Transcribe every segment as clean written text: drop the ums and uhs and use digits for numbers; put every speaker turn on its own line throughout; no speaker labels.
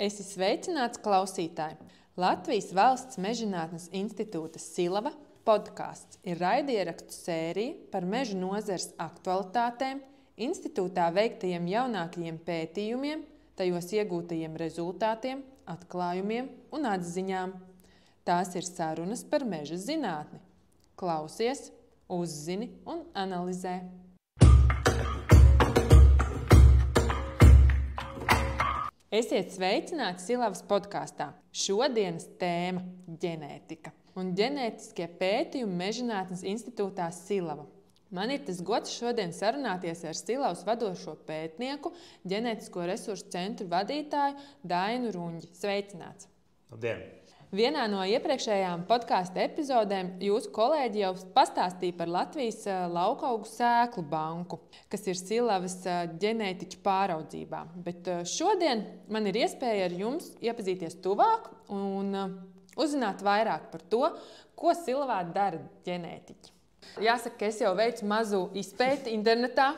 Esi sveicināts klausītāji! Latvijas Valsts Mežzinātnes institūta Silava podkāsts ir raidierakstu sērija par meža nozares aktualitātēm, institūtā veiktajiem jaunākajiem pētījumiem, tajos iegūtajiem rezultātiem, atklājumiem un atziņām. Tās ir sarunas par meža zinātni. Klausies, uzzini un analizē. Esiet sveicināti Silavas podkāstā. Šodienas tēma – ģenētika un ģenētiskie pētījumi Mežzinātnes institūtā Silava. Man ir tas gods šodien sarunāties ar Silavas vadošo pētnieku, ģenētisko resursu centru vadītāju Dainu Runģi. Sveicināts!
Labdien!
Vienā no iepriekšējām podkāstu epizodēm jūsu kolēģi jau pastāstīja par Latvijas laukaugu sēklu banku, kas ir Silavas ģenētiķu pāraudzībā. Bet šodien man ir iespēja ar jums iepazīties tuvāk un uzzināt vairāk par to, ko Silavā dara ģenētiķi. Jāsaka, ka es jau veicu mazu izpēti internetā,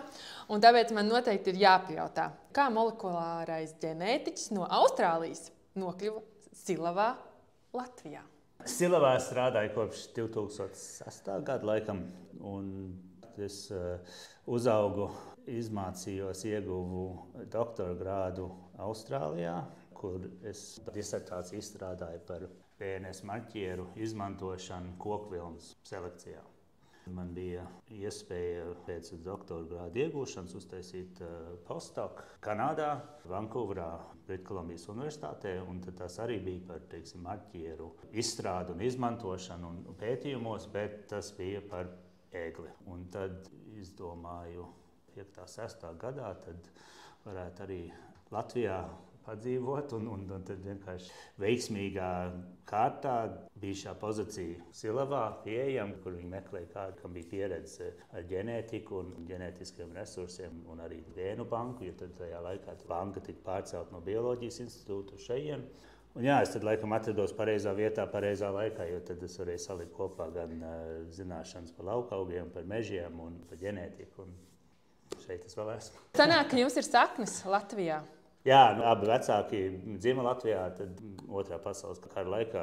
un tāpēc man noteikti ir jāpajautā, kā molekulārais ģenētiķis no Austrālijas nokļuva Silavā, Latvijā.
Silavā strādāju kopš 2006. gada laikam, un es uzaugu, izmācījos, ieguvu doktora grādu Austrālijā, kur es disertāciju izstrādāju par DNS marķieru izmantošanu kokvilnas selekcijā. Man bija iespēja pēc doktora grāda iegūšanas uztaisīt postdoc Kanādā, Vankūverā, Britkolumbijas universitātē, un tas arī bija par, marķieru izstrādu un izmantošanu un pētījumos, bet tas bija par ēgli. Un tad izdomāju 5. 6. gadā, tad varētu arī Latvijā padzīvot, un tad vienkārši veiksmīgā kārtā bija šā pozīcija Silavā pieejama, kur viņi meklēja kādu, kam bija pieredze ar ģenētiku un ģenētiskiem resursiem un arī gēnu banku, jo tad tajā laikā banka tika pārcelt no bioloģijas institūta uz šejien. Un jā, es tad laikam atrados pareizā vietā, pareizā laikā, jo tad es varēju salikt kopā gan zināšanas par laukaugiem, par mežiem un par ģenētiku. Un šeit es vēl esmu.
Sanāk, ka jums ir saknes Latvijā?
Jā, abi vecāki dzima Latvijā, tad Otrā pasaules kara laikā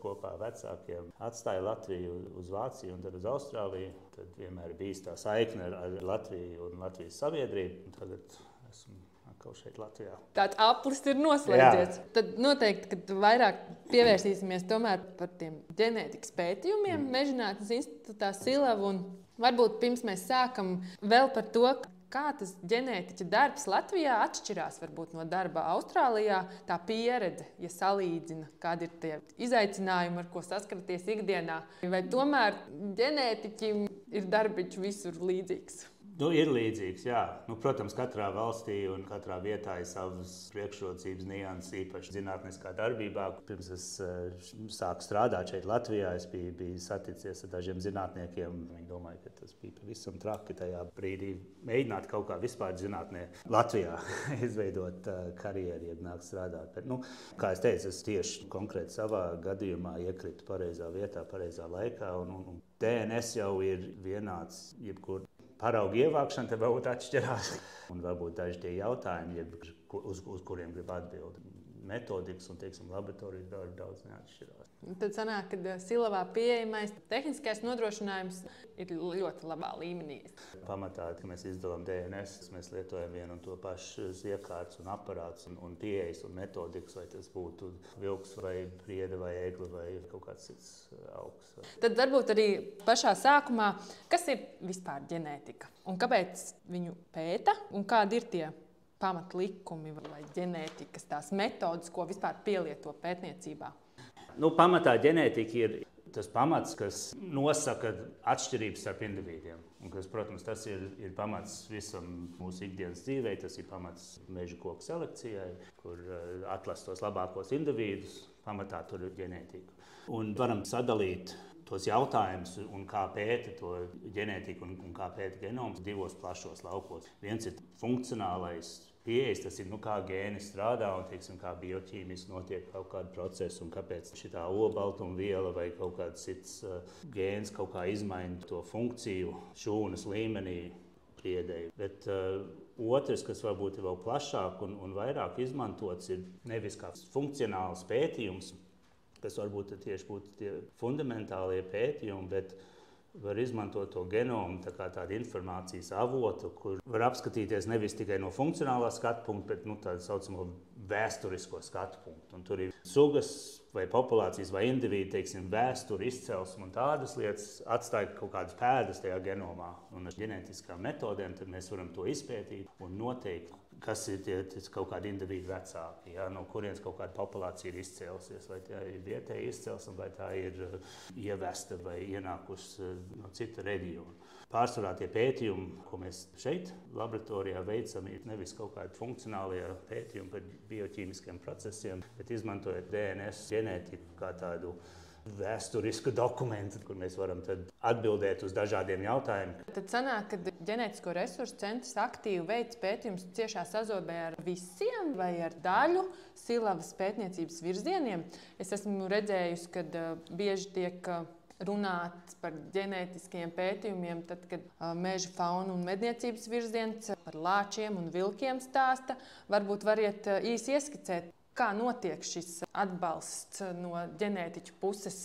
kopā vecākiem atstāja Latviju uz Vāciju un tad uz Austrāliju. Tad vienmēr bijis tā saikne ar Latviju un Latvijas sabiedrību, un tagad esmu atkal šeit Latvijā.
Tāds aplis ir noslēdzies. Tad noteikti, kad vairāk pievērsīsimies tomēr par tiem ģenētikas pētījumiem Mežzinātnes institūtā Silava, un varbūt pirms mēs sākam vēl par to, kā tas ģenētiķa darbs Latvijā atšķirās varbūt no darba Austrālijā, tā pieredze, ja salīdzina, kādi ir tie izaicinājumi, ar ko saskaraties ikdienā, vai tomēr ģenētiķim ir darbiņš visur līdzīgs?
Ir līdzīgs, jā. Protams, katrā valstī un katrā vietā ir savas priekšrocības nianses, īpaši zinātniskā darbībā. Pirms es sāku strādāt šeit Latvijā, es biju saticies ar dažiem zinātniekiem. Viņi domāja, ka tas bija pavisam traki tajā brīdī mēģināt kaut kā vispār zinātnē Latvijā izveidot karjeru, ja nāk strādāt. Bet, kā es teicu, es tieši konkrēti savā gadījumā iekritu pareizā vietā, pareizā laikā. Un DNS jau ir vienāds jebkur. Paraugu ievākšana te varbūt atšķirās. Un varbūt daži tie jautājumi, uz kuriem grib atbildēt. Metodikas un, laboratorijas darbi daudz neatšķirās.
Tad sanāk, ka Silavā pieejamais tehniskais nodrošinājums ir ļoti labā līmenī.
Pamatā, ka mēs izdalām DNS, mēs lietojam vienu un to pašu iekārtas un aparātus un pieejas un metodikas, vai tas būtu vilks vai priede vai egli vai kaut kāds cits augs.
Tad varbūt arī pašā sākumā, kas ir vispār ģenētika un kāpēc viņu pēta un kādi ir tie pamatlikumi vai ģenētikas tās metodas, ko vispār pielieto pētniecībā?
Pamatā ģenētika ir tas pamats, kas nosaka atšķirības starp individiem. Un kas, protams, tas ir pamats visam mūsu ikdienas dzīvei, tas ir pamats meža koku selekcijai, kur atlas tos labākos individus, pamatā tur ir ģenētika. Un varam sadalīt tos jautājumus un kā pēta to ģenētiku un kā pēta genoms divos plašos laukos. Viens ir funkcionālais pieejas, tas ir, kā gēni strādā un, kā bioķīmiski notiek kaut kāda procesa un kāpēc šitā olbaltumviela vai kaut kāds cits gēns kaut kā izmaina to funkciju šūnas līmenī priedēji. Bet otrs, kas varbūt ir vēl plašāk un vairāk izmantots, ir nevis kā funkcionāls pētījums, kas varbūt tieši būtu tie fundamentālie pētījumi, bet var izmantot to genomu tā kā tādu informācijas avotu, kur var apskatīties nevis tikai no funkcionālā skatu punkta, bet tādu saucamo vēsturisko skatu punktu. Un tur ir sugas vai populācijas vai indivīdi, teiksim, vēsturi, izcelsme un tādas lietas atstāja kaut kādas pēdas tajā genomā. Un ar ģenētiskām metodēm tad mēs varam to izpētīt un noteikt, kas ir tie kaut kādi indivīdi vecāki, ja, no kurienes kaut kāda populācija ir izcēlusies, vai tā ir vietēja izcelsme, vai tā ir ievesta vai ienākusi no cita reģiona. Pārsvarā tie pētījumi, ko mēs šeit laboratorijā veicam, ir nevis kaut kādi funkcionālie pētījumi par bioķīmiskiem procesiem, bet izmantojot DNS ģenētiku kā tādu vēsturisku dokumentu, kur mēs varam atbildēt uz dažādiem jautājumiem.
Tad sanāk, ka ģenētisko resursu centrs aktīvi veic pētījumus ciešā sazobē ar visiem vai ar daļu silavas pētniecības virzieniem. Es esmu redzējusi, ka bieži tiek runāts par ģenētiskiem pētījumiem, tad, kad meža fauna un medniecības virziens par lāčiem un vilkiem stāsta. Varbūt variet īsi ieskicēt, kā notiek šis atbalsts no ģenētiķu puses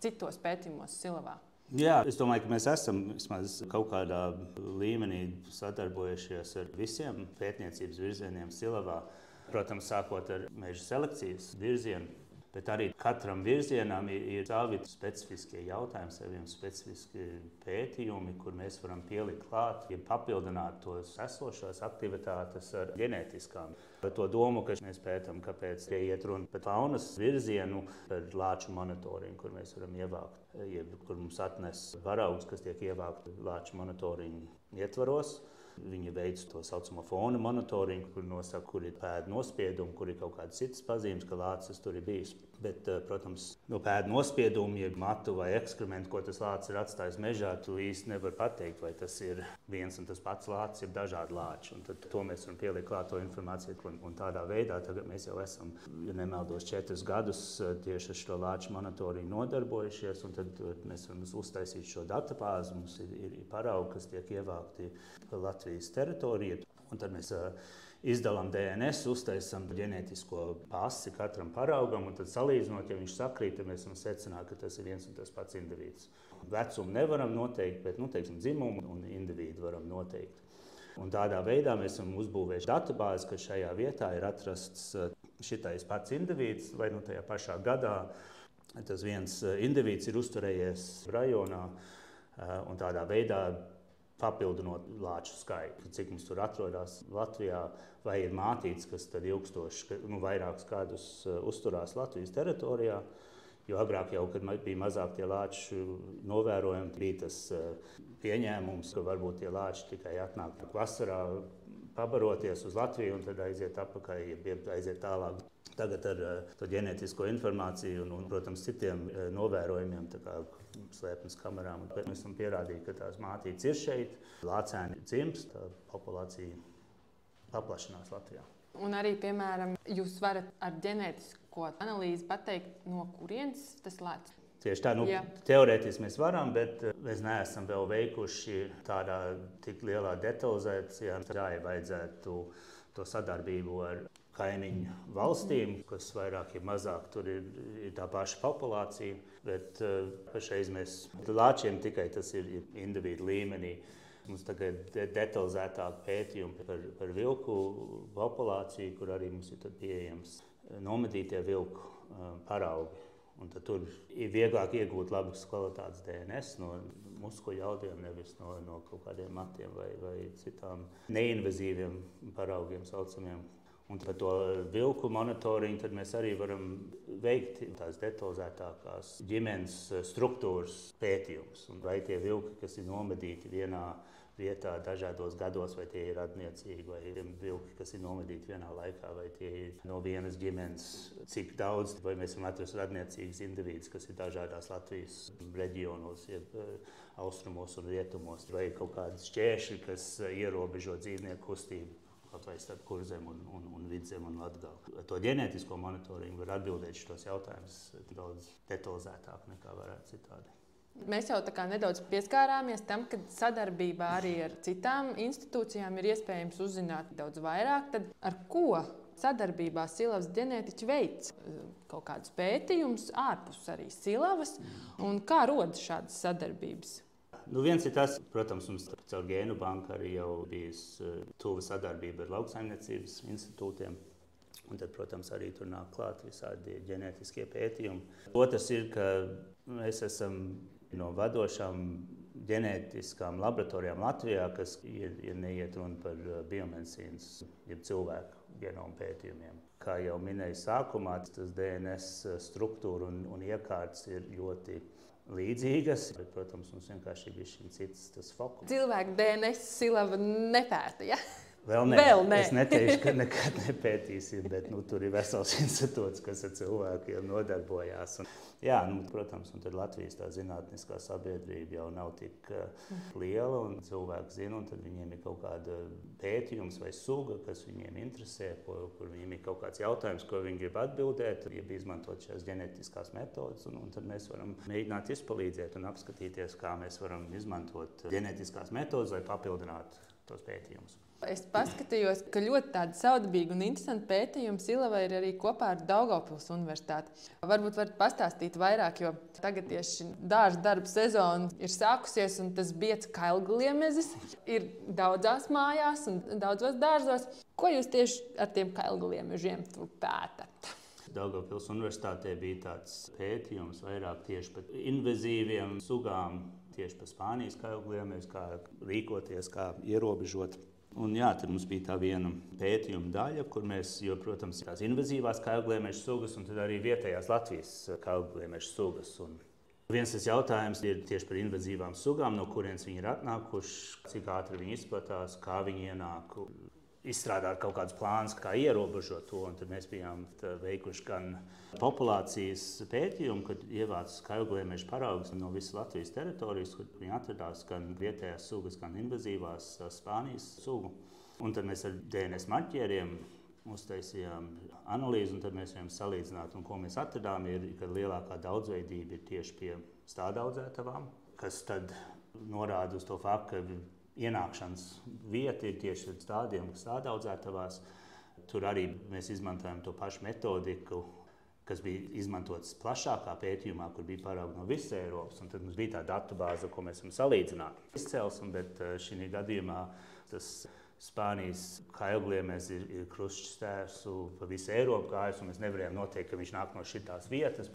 citos pētījumos silavā?
Jā, es domāju, ka mēs esam vismaz kaut kādā līmenī sadarbojušies ar visiem pētniecības virzieniem silavā. Protams, sākot ar meža selekcijas virzienu, bet arī katram virzienam ir savi specifiskie jautājumi, saviem specifiski pētījumi, kur mēs varam pielikt klāt, ja papildināt tos esošās aktivitātes ar ģenētiskām. Par to domu, ka mēs pētām, kāpēc tie iet runa par faunas virzienu, par lāču monitoringu, kur mēs varam ievākt, kur mums atnes paraugus, kas tiek ievākti lāču monitoringu ietvaros. Viņi veic to saucamo fona monitoringu, kur nosaka, kur ir pēdu nospiedumi, kur ir kaut kādas citas pazīmes, ka lācis tur ir bijis. Bet, protams, no pēdu nospiedumi, ja matu vai ekskrementu, ko tas lācis ir atstājis mežā, tu īsti nevar pateikt, vai tas ir viens un tas pats lācis, ir dažādi lāči. Un tad to mēs varam pielikt klāt to informāciju. Un tādā veidā tagad mēs jau esam, ja nemaldos, 4 gadus tieši ar šo lāču monitoringu nodarbojušies. Un tad mēs varam uztaisīt šo databāzi. Mums ir paraugi, kas tiek ievākti Latvijas teritorijā. Un tad mēs izdalām DNS, uztaisām ģenētisko pasi katram paraugam, un tad salīdzinot, ja viņš sakrīt, tad mēs varam secināt, ka tas ir viens un tas pats indivīds. Vecumu nevaram noteikt, bet teiksim, dzimumu un individu varam noteikt. Un tādā veidā mēs esam uzbūvējuši databāzi, ka šajā vietā ir atrasts šitais pats indivīds, vai tajā pašā gadā tas viens indivīds ir uzturējies rajonā, un tādā veidā papildinot lāču skaitu, cik mums tur atrodas Latvijā, vai ir mātītes, kas tad ilgstoši, vairākus gadus uzturās Latvijas teritorijā. Jo agrāk jau, kad bija mazāk tie lāči novērojami, bija tas pieņēmums, ka varbūt tie lāči tikai atnāk vasarā pabaroties uz Latviju un tad aiziet atpakaļ, ja aiziet tālāk. Tagad ar to ģenētisko informāciju un protams, citiem novērojumiem, tā kā slēpnes kamerām, mēs esam pierādījuši, ka tās mātītes ir šeit, lācēni dzimst, tā populācija paplašinās Latvijā.
Un arī, piemēram, jūs varat ar ģenētisko analīzi pateikt, no kurienes tas lācis?
Tieši tā, teorētiski mēs varam, bet mēs neesam vēl veikuši tādā tik lielā detalizācijā. Tā vajadzētu to sadarbību ar kaimiņu valstīm, kas vairāk ir mazāk, tur ir tā paša populācija, bet pašreiz mēs lāčiem tikai tas ir individu līmenī. Mums tagad ir detalizētāk pētījumi par vilku populāciju, kur arī mums ir pieejams nomedītie vilku paraugi. Un tad tur ir vieglāk iegūt labas kvalitātes DNS no muskuļu jaudiem, nevis no kaut kādiem matiem vai citām neinvazīviem paraugiem saucamiem. Un par to vilku monitoringu tad mēs arī varam veikt tās detalizētākās ģimenes struktūras pētījumus. Un vai tie vilki, kas ir nomedīti vienā vietā dažādos gados, vai tie ir radniecīgi, vai vilki, kas ir nomedīti vienā laikā, vai tie ir no vienas ģimenes, cik daudz, vai mēs varam atrast radniecīgus individus, kas ir dažādās Latvijas reģionos, austrumos un rietumos, vai kaut kādas šķēršļi, kas ierobežo dzīvnieku kustību. Kaut vai starp Kurzem un Vidzem un Latgali. To ģenētisko monitoringu var atbildēt šos jautājumus daudz detalizētāk nekā varētu citādi.
Mēs jau tā kā nedaudz pieskārāmies tam, ka sadarbībā arī ar citām institūcijām ir iespējams uzzināt daudz vairāk. Tad ar ko sadarbībā Silavas ģenētiķi veic kaut kādus pētījumus ārpus arī Silavas un kā rodas šādas sadarbības?
Viens ir tas, protams, mums caur Gēnu banku arī jau bijusi tuva sadarbība ar lauksaimniecības institūtiem. Un tad, protams, arī tur nāk klāt visādi ģenētiskie pētījumi. Otrs ir, ka mēs esam no vadošām ģenētiskām laboratorijām Latvijā, kas ir neiet runa par biomedicīnas, jeb cilvēku genomu pētījumiem. Kā jau minēju sākumā, tas DNS struktūra un iekārtas ir ļoti līdzīgas, bet, protams, mums vienkārši ir bišķiņ cits tas fokus.
Cilvēku DNS Silava nepēta, ja?
Vēl nē. Es neteikšu, ka nekad nepētīsim, bet tur ir vesels institūts, kas ar cilvēkiem nodarbojās. Protams, un tad Latvijas tā zinātniskā sabiedrība jau nav tik liela, un cilvēki zina, un tad viņiem ir kaut kāda pētījums vai suga, kas viņiem interesē, kur viņiem ir kaut kāds jautājums, ko viņi grib atbildēt, ja izmantot šīs ģenētiskās metodas, un tad mēs varam mēģināt izpalīdzēt un apskatīties, kā mēs varam izmantot ģenētiskās metodas, lai papildinātu tos pētījumus.
Es paskatījos, ka ļoti tāda saudabīga un interesanta pētījuma Silava ir arī kopā ar Daugavpils Universitāti. Varbūt varat pastāstīt vairāk, jo tagad tieši dārza darba sezona ir sākusies, un tas biets kailgliemezis ir daudzās mājās un daudzos dārzos. Ko jūs tieši ar tiem kailgliemežiem tur pētat?
Daugavpils Universitātē bija tāds pētījums vairāk tieši par invazīviem sugām, tieši par Spānijas kailgliemežu, kā rīkoties, kā ierobežot. Un tad mums bija tā viena pētījuma daļa, kur mēs, protams, tās invazīvās kailgliemežu sugas un tad arī vietējās Latvijas kailgliemežu sugas. Un viens tas jautājums ir tieši par invazīvām sugām, no kurienes viņi ir atnākuši, cik ātri viņi izplatās, kā viņi ienāk, izstrādāt kaut kādus plānus, kā ierobežot to. Un tad mēs bijām veikuši gan populācijas pētījumu, kad ievāca kailgliemežu paraugus no visas Latvijas teritorijas, kur viņi atradās gan vietējās sugas, gan invazīvās Spānijas sugu. Un tad mēs ar DNS marķieriem uztaisījām analīzi, un tad mēs varam salīdzināt. Un ko mēs atradām, ir, ka lielākā daudzveidība ir tieši pie stādaudzētavām, kas tad norāda uz to faktu, ka ienākšanas vieta ir tieši ar stādiem, stādaudzētavās. Tur arī mēs izmantojam to pašu metodiku, kas bija izmantots plašākā pētījumā, kur bija paraugi no visas Eiropas. Un tad mums bija tā datubāze, ko mēs varam salīdzināt. Izcelsme, bet šī gadījumā tas Spānijas kailgliemezis ir krušķstērs pa visu Eiropu gājis, un mēs nevarējām noteikt, ka viņš nāk no šitās vietas.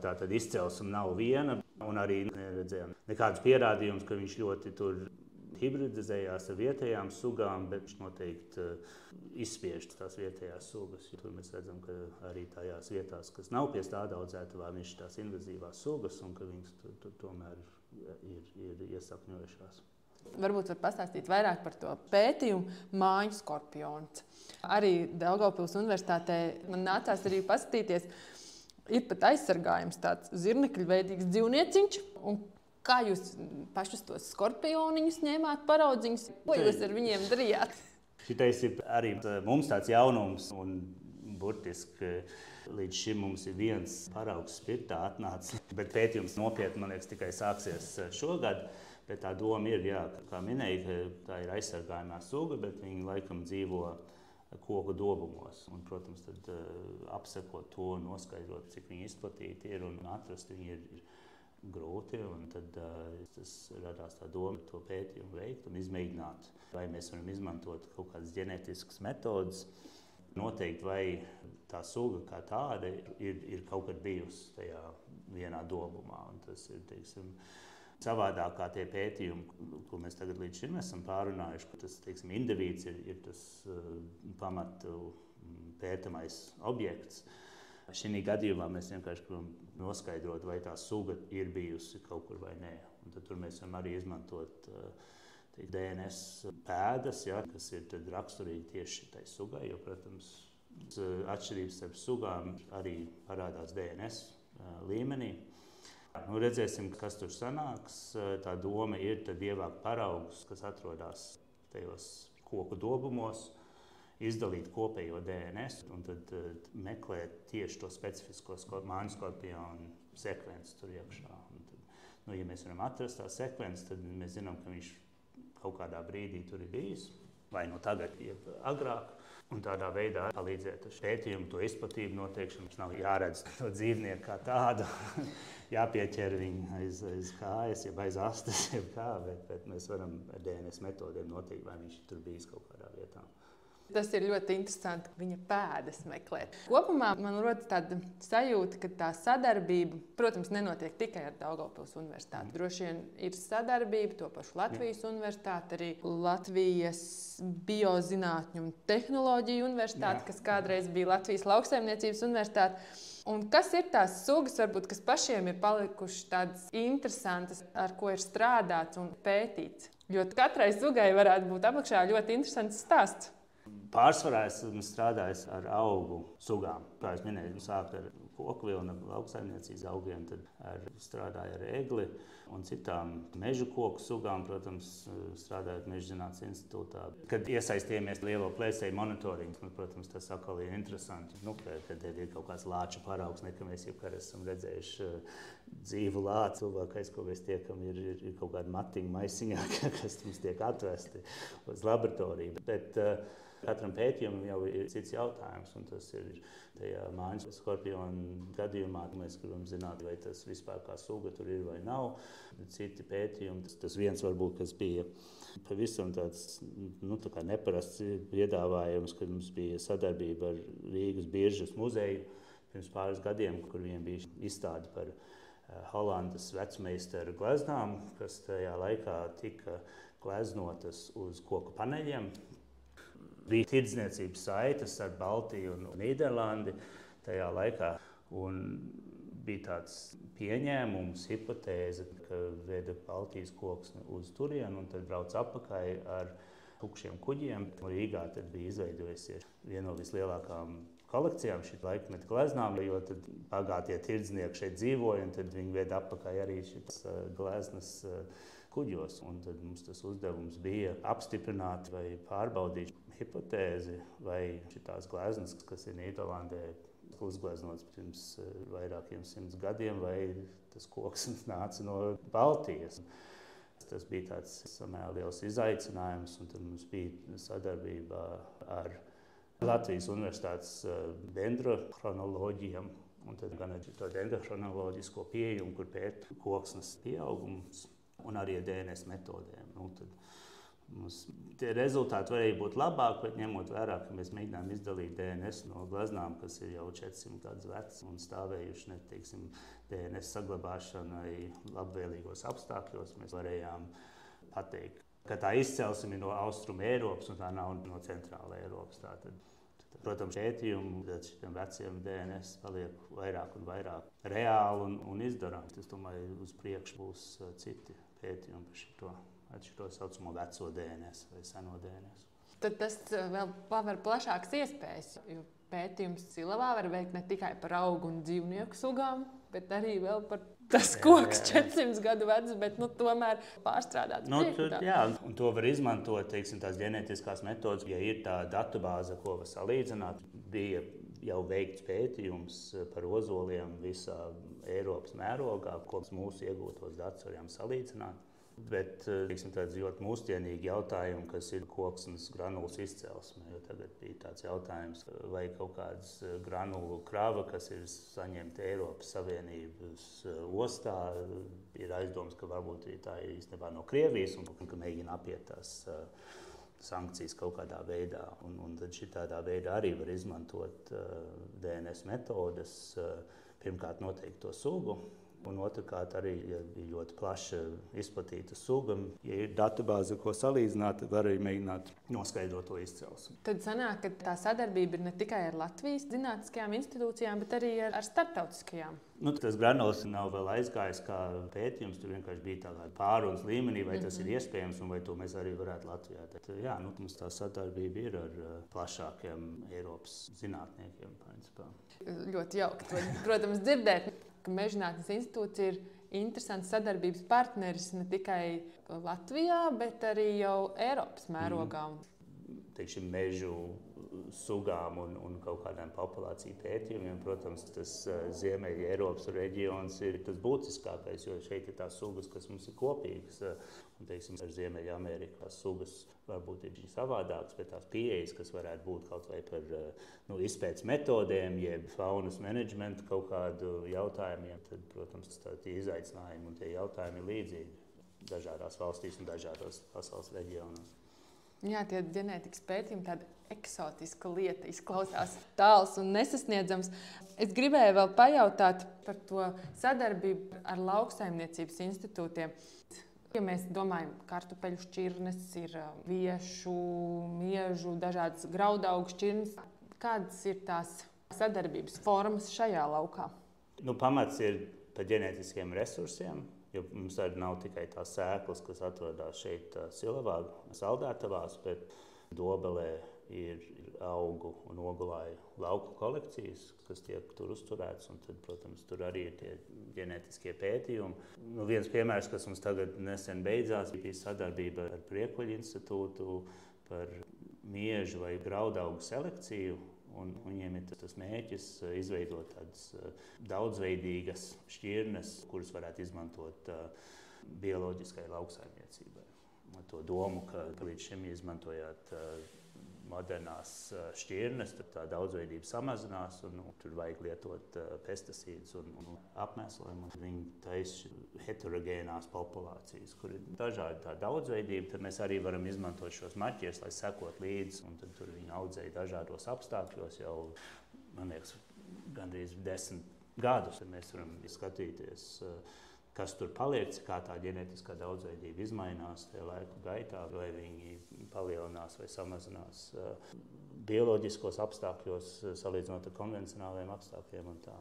Tātad izcelsme nav viena, un arī neredzējām nekādus pierādījumus, ka viņš ļoti tur hibridizējās ar vietējām sugām, bet viņš noteikti izspiež tās vietējās sugas. Tur mēs redzam, ka arī tajās vietās, kas nav pie stādaudzētavām, viņš ir tās invazīvās sugas un ka viņas tomēr ir iesakņojušās.
Varbūt var pastāstīt vairāk par to pētījumu māju skorpions. Arī Daugavpils Universitātē man nācās arī paskatīties. Ir pat aizsargājums tāds zirnekļveidīgs dzīvnieciņš. Kā jūs pašus tos skorpioniņus ņēmāt paraudziņus? Ko jūs ar viņiem darījāt?
Šitais ir arī mums tāds jaunums, un burtiski līdz šim mums ir viens paraugs spirtā atnācis. Bet pētījums nopietni, man liekas, tikai sāksies šogad. Bet tā doma ir, kā minēju, ka tā ir aizsargājumā suga, bet viņi laikam dzīvo koku dobumos. Un, protams, tad apsekot to, noskaidrot, cik viņi izplatīti ir un atrast viņi ir grūti, un tad tas radās tā doma to pētījumu veikt un izmēģināt, vai mēs varam izmantot kaut kādas ģenētiskas metodas, noteikt, vai tā suga kā tāda ir kaut kad bijusi tajā vienā dobumā. Un tas ir, teiksim, savādāk kā tie pētījumi, ko mēs tagad līdz šim esam pārunājuši, ka tas, teiksim, indivīds ir tas pamatu pētamais objekts. Šī gadījumā mēs vienkārši gribam noskaidrot, vai tā suga ir bijusi kaut kur vai nē. Un tad tur mēs varam arī izmantot DNS pēdas, kas ir raksturīgi tieši tai sugai, jo, protams, atšķirības starp sugām arī parādās DNS līmenī. Redzēsim, kas tur sanāks. Tā doma ir tad ievākt paraugus, kas atrodas tajos koku dobumos, izdalīt kopējo DNS un tad meklēt tieši to specifisko māju skorpionu sekvenci tur iekšā. Nu, ja mēs varam atrast tās sekvences, tad mēs zinām, ka viņš kaut kādā brīdī tur ir bijis, vai no tagad, jeb agrāk. Un tādā veidā palīdzēt ar pētījumu, to izplatību noteikšanu. Mums nav jāredz to dzīvnieku kā tādu, jāpieķer viņu aiz kājas, jeb aiz astes, jeb kā, bet mēs varam ar DNS metodēm noteikt, vai viņš tur bijis kaut kādā vietā.
Tas ir ļoti interesanti, ka viņa pēdas meklēt. Kopumā man rodas tāda sajūta, ka tā sadarbība, protams, nenotiek tikai ar Daugavpils universitāti. Droši vien ir sadarbība, to pašu Latvijas universitāti, arī Latvijas biozinātņu un tehnoloģiju universitāti, kas kādreiz bija Latvijas lauksaimniecības universitāte. Un kas ir tās sugas, varbūt, kas pašiem ir palikušas tādas interesantas, ar ko ir strādāts un pētīts? Jo katrai sugai varētu būt apakšā ļoti interesants stāsts.
Pārsvarā esmu strādājis ar augu sugām. Kā es minēju, sāku ar kokvilnu, lauksaimniecības augiem, tad strādāju ar egli un citām mežu koku sugām, protams, strādājot Meža zinātnes institūtā. Kad iesaistījāmies lielo plēsēju monitoringu, protams, tas atkal ir interesanti. Kad ir kaut kāds lāču paraugs, nekā mēs jebkad esam redzējuši dzīvu lācu. Cilvēkais, ko mēs tiekam, ir kaut kāda matiņa maisiņā, kas mums tiek atvesti uz laboratoriju. Bet katram pētījumam jau ir cits jautājums, un tas ir tajā mājas skorpionu gadījumā. Mēs gribam zināt, vai tas vispār kā suga tur ir vai nav. Citi pētījumi, tas viens varbūt, kas bija pavisam tāds tā kā neparasts piedāvājums, kad mums bija sadarbība ar Rīgas Biržas muzeju pirms pāris gadiem, kur viņiem bija izstāde par Holandas vecmeistaru gleznām, kas tajā laikā tika gleznotas uz koku paneļiem. Bija tirdzniecības saites ar Baltiju un Nīderlandi tajā laikā. Un bija tāds pieņēmums, hipotēze, ka veda Baltijas koks uz turienu un tad brauc atpakaļ ar tukšiem kuģiem. Rīgā tad bija izveidojusies viena no vislielākām kolekcijām šī laikmeta gleznām, jo tad bagātie tirdznieki šeit dzīvoja un tad viņi veda atpakaļ arī šīs gleznas kuģos. Un tad mums tas uzdevums bija apstiprināt vai pārbaudīt hipotēzi, vai šitās gleznas, kas ir Nīderlandē uzgleznotas pirms vairākiem 100 gadiem, vai tas koks nāca no Baltijas. Tas bija tāds samērā liels izaicinājums, un tad mums bija sadarbība ar Latvijas universitātes dendrochronoloģiem, un tad gan ar to dendrochronoloģisko pieejumu, kur pēta koksnes pieaugums, un arī ar DNS metodēm. Mums tie rezultāti varēja būt labāki, bet ņemot vērā, ka mēs mēģinām izdalīt DNS no gleznām, kas ir jau 400 gadus veci un stāvējuši DNS saglabāšanai labvēlīgos apstākļos, mēs varējām pateikt, ka tā izcelsme ir no Austrumu Eiropas un tā nav no Centrāla Eiropas. Protams, pētījumi šiem veciem DNS paliek vairāk un vairāk reāli un izdarāms. Es domāju, uz priekšu būs citi pētījumi par šo saucamo veco DNS vai seno DNS.
Tad tas vēl paver plašākas iespējas, jo pētījums silavā var veikt ne tikai par augu un dzīvnieku sugām, bet arī vēl par tas koks 400 gadu vecs, bet tomēr pārstrādāts.
Un to var izmantot, tās ģenētiskās metodas. Ja ir tā datubāze, ko var salīdzināt, bija jau veikts pētījums par ozoliem visā Eiropas mērogā, ko mūsu iegūtos datus varējām salīdzināt. Bet tāds ļoti mūsdienīgi jautājumi, kas ir koksnes granulas izcelsme. Jo tagad bija tāds jautājums, vai kaut kādas granulu krava, kas ir saņemta Eiropas Savienības ostā, ir aizdoms, ka varbūt tā ir īstenībā no Krievijas un ka mēģina apiet tās sankcijas kaut kādā veidā. Un tad šitādā veidā arī var izmantot DNS metodes, pirmkārt noteikt to sugu. Un otrkārt, arī, ja ir ļoti plaša izplatīta suga, ja ir datubāze, ko salīdzināt, tad var arī mēģināt noskaidrot to izcelsmi.
Tad sanāk, ka tā sadarbība ir ne tikai ar Latvijas zinātniskajām institūcijām, bet arī ar starptautiskajām.
Tas granuls nav vēl aizgājis kā pētījums, tur vienkārši bija tādā pārunas līmenī, vai tas ir iespējams un vai to mēs arī varētu Latvijā. Tad, mums tā sadarbība ir ar plašākiem Eiropas zinātniekiem, principā.
Ļoti jauki, protams, dzirdēt, ka Meža zinātnes institūts ir interesants sadarbības partneris ne tikai Latvijā, bet arī jau Eiropas mērogā.
teiksim, mežu sugām un kaut kādām populāciju pētījumiem. Protams, tas Ziemeļa Eiropas reģions ir tas būtiskākais, jo šeit ir tās sugas, kas mums ir kopīgas. Un, teiksim, ar Ziemeļa Ameriku tās sugas varbūt ir savādākas, bet tās pieejas, kas varētu būt kaut vai par izpētes metodēm, jeb faunas menedžmentu kaut kādu jautājumiem, tad, protams, tie izaicinājumi un tie jautājumi ir līdzīgi dažādās valstīs un dažādos pasaules reģionos.
Jā, tie ģenētikas pētījumi, tāda eksotiska lieta, izklausās tāls un nesasniedzams. Es gribēju vēl pajautāt par to sadarbību ar lauksaimniecības institūtiem. Ja mēs domājam, kartupeļu šķirnes, ir viešu, miežu, dažādas graudaugu šķirnes, kādas ir tās sadarbības formas šajā laukā?
Pamats ir par ģenētiskiem resursiem. Jo mums arī nav tikai tās sēklas, kas atrodas šeit Silavā, Saldētavās, bet Dobelē ir augu un ogulāju lauku kolekcijas, kas tiek tur uzturētas. Un tad, protams, tur arī ir tie ģenētiskie pētījumi. Viens piemērs, kas mums tagad nesen beidzās, bija sadarbība ar Priekuļu institūtu par miežu vai graudaugu selekciju. Un viņiem ir tas mērķis izveidot tādas daudzveidīgas šķirnes, kuras varētu izmantot bioloģiskai lauksaimniecībai. To domu, ka līdz šim izmantojot modernās šķirnes, tad tā daudzveidība samazinās un tur vajag lietot pesticīdus un apmēslojumu. Viņi taisa heterogēnās populācijas, kur ir dažādi tā daudzveidība. Tad mēs arī varam izmantot šos marķierus, lai sekot līdzi. Un tad tur viņi audzēja dažādos apstākļos jau, man liekas, gandrīz 10 gadus. Tad mēs varam skatīties, kas tur paliek, kā tā ģenētiskā daudzveidība izmainās tajā laika gaitā, vai viņi palielinās vai samazinās bioloģiskos apstākļos, salīdzinot ar konvencionāliem apstākļiem un tā.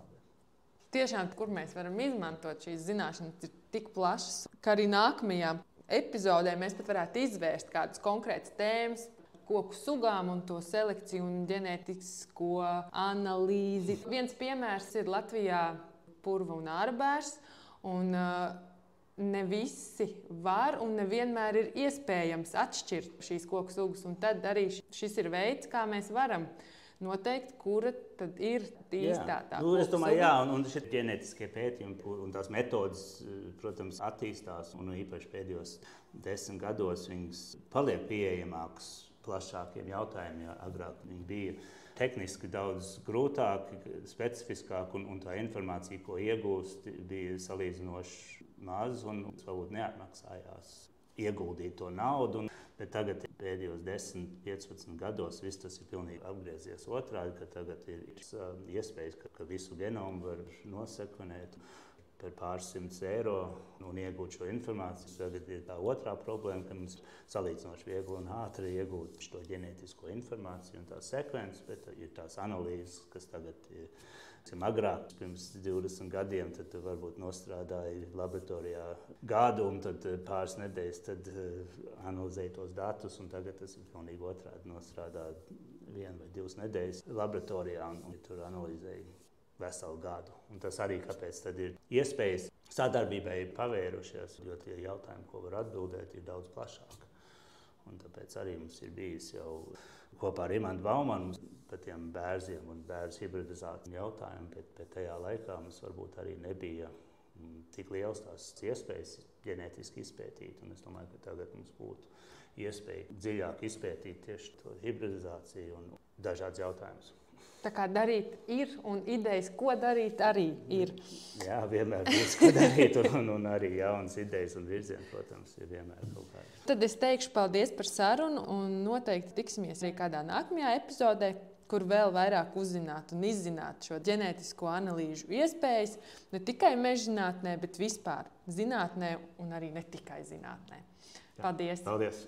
Tiešām, kur mēs varam izmantot šīs zināšanas, ir tik plašas, ka arī nākamajā epizodē mēs pat varētu izvērst kādas konkrētas tēmas, koku sugām un to selekciju un ģenētisko analīzi. Viens piemērs ir Latvijā purva un ārbērs. Un ne visi var un nevienmēr ir iespējams atšķirt šīs koku sugas. Un tad arī šis ir veids, kā mēs varam noteikt, kura tad ir īstā tā koku
es domāju, jā, un šie ģenētiskie pētījumi un tās metodas, protams, attīstās. Un īpaši pēdējos 10 gados viņas paliek pieejamākas plašākiem jautājumiem. Agrāk viņi bija tehniski daudz grūtāki, specifiskāki, un tā informācija, ko iegūst, bija salīdzinoši maz un varbūt neatmaksājās ieguldīt to naudu. Bet tagad, pēdējos 10, 15 gados, viss tas ir pilnīgi apgriezies otrādi, ka tagad ir iespējas, ka visu genomu var nosekvenēt par pāris €100 un iegūt šo informāciju. Tagad ir tā otrā problēma, ka mums salīdzinoši viegli un ātri iegūt šo ģenētisko informāciju un tās sekvences, bet ir tās analīzes, kas tagad ir agrāk, pirms 20 gadiem, tad varbūt nostrādāja laboratorijā gadu un tad pāris nedēļas tad analizēja tos datus, un tagad tas ir pilnīgi otrādi nostrādā 1 vai 2 nedēļas laboratorijā un tur analizēja veselu gadu. Un tas arī kāpēc tad ir iespējas sadarbībai pavērušies, jo tie jautājumi, ko var atbildēt, ir daudz plašāki. Un tāpēc arī mums ir bijis jau kopā ar Imantu Baumanu par tiem bērziem un bērzu hibridizāciju jautājumiem, bet tajā laikā mums varbūt arī nebija tik liels tās iespējas ģenētiski izpētīt. Un es domāju, ka tagad mums būtu iespēja dziļāk izpētīt tieši to hibridizāciju un dažādas jautājumus.
Tā kā darīt ir un idejas, ko darīt, arī ir.
Jā, vienmēr būs ko darīt un arī jaunas idejas un virzieni, protams, ir vienmēr kaut kādi.
Tad es teikšu paldies par sarunu un noteikti tiksimies arī kādā nākamajā epizodē, kur vēl vairāk uzzināt un izzināt šo ģenētisko analīžu iespējas ne tikai mežzinātnē, bet vispār zinātnē un arī ne tikai zinātnē. Paldies!
Paldies!